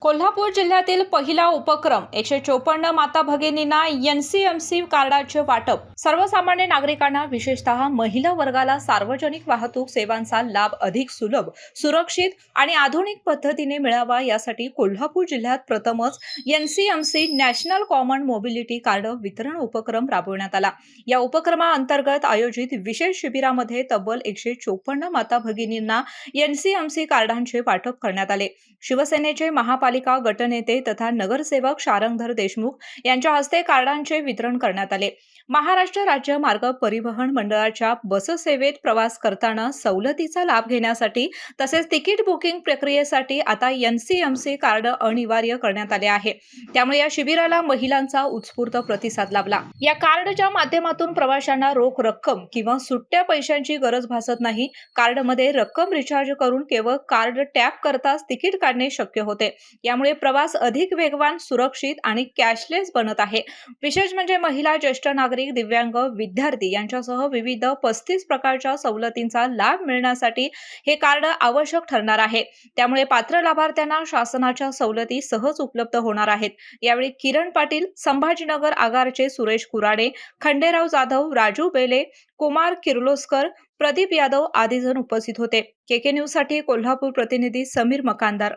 कोल्हापूर जिल्ह्यातील पहिला उपक्रम 154 माता भगिनींना एनसीएमसी कार्डाचे वाटप। सर्वसामान्य नागरिकांना विशेषतः महिला वर्गाला सार्वजनिक वाहतूक सेवांचा लाभ अधिक सुलभ, सुरक्षित आणि आधुनिक पद्धतीने मिळावा यासाठी कोल्हापूर जिल्ह्यात प्रथमच NCMC national common mobility card वितरण उपक्रम राबवण्यात आला। या उपक्रमाअंतर्गत आयोजित विशेष शिबिरामध्ये तब्बल 154 माता भगिनींना एनसीएमसी कार्डांचे वाटप करण्यात आले। शिवसेनेचे महापालिका गटनेते तथा नगरसेवक शारंगधर देशमुख यांच्या हस्ते कार्डांचे वितरण करण्यात आले। महाराष्ट्र राज्य मार्ग परिवहन मंडळाच्या बससेवेत प्रवास करताना सवलतीचा लाभ घेण्यासाठी तसेच तिकीट बुकिंग प्रक्रियेसाठी आता एनसीएमसी कार्ड अनिवार्य करण्यात आले आहे। त्यामुळे या शिबिराला महिलांचा उत्स्फूर्त प्रतिसाद लाभला। या कार्डच्या माध्यमातून प्रवाशांना रोख रक्कम किंवा सुट्ट्या पैशांची गरज भासत नाही। कार्डमध्ये रक्कम रिचार्ज करून केवळ कार्ड टॅप करताच तिकीट काढणे शक्य होते। यामुळे प्रवास अधिक वेगवान, सुरक्षित आणि कॅशलेस बनत आहे। विशेष म्हणजे महिला, ज्येष्ठ नागरिक, दिव्यांग, विद्यार्थी यांच्यासह विविध 35 प्रकारच्या सवलतींचा लाभ मिळण्यासाठी हे कार्ड आवश्यक ठरणार आहे। त्यामुळे पात्र लाभार्थ्यांना शासनाच्या सवलती सहज उपलब्ध होणार आहेत। यावेळी किरण पाटील, संभाजीनगर आगारचे सुरेश कुराडे, खंडेराव जाधव, राजू बेले, कुमार किर्लोस्कर, प्रदीप यादव आदी जण उपस्थित होते। केके न्यूज साठी कोल्हापूर प्रतिनिधी समीर मकानदार।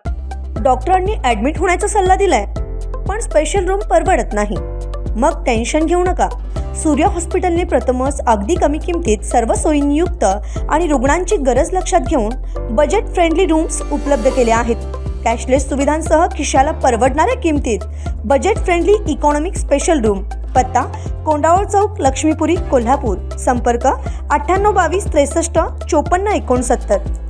डॉक्टरांनी ऍडमिट होण्याचा सल्ला दिलाय, पण स्पेशल रूम परवडत नाही। मग टेन्शन घेऊ नका। सूर्य हॉस्पिटलने प्रथमच अगदी कमी किमतीत सर्व सोयींयुक्त आणि रुग्णांची गरज लक्षात घेऊन बजेट फ्रेंडली रूम्स उपलब्ध केले आहेत। कॅशलेस सुविधांसह खिशाला परवडणाऱ्या किमतीत budget friendly economic special room. पत्ता कोंडावळ चौक, लक्ष्मीपुरी, कोल्हापूर। संपर्क 9822 63 54 69।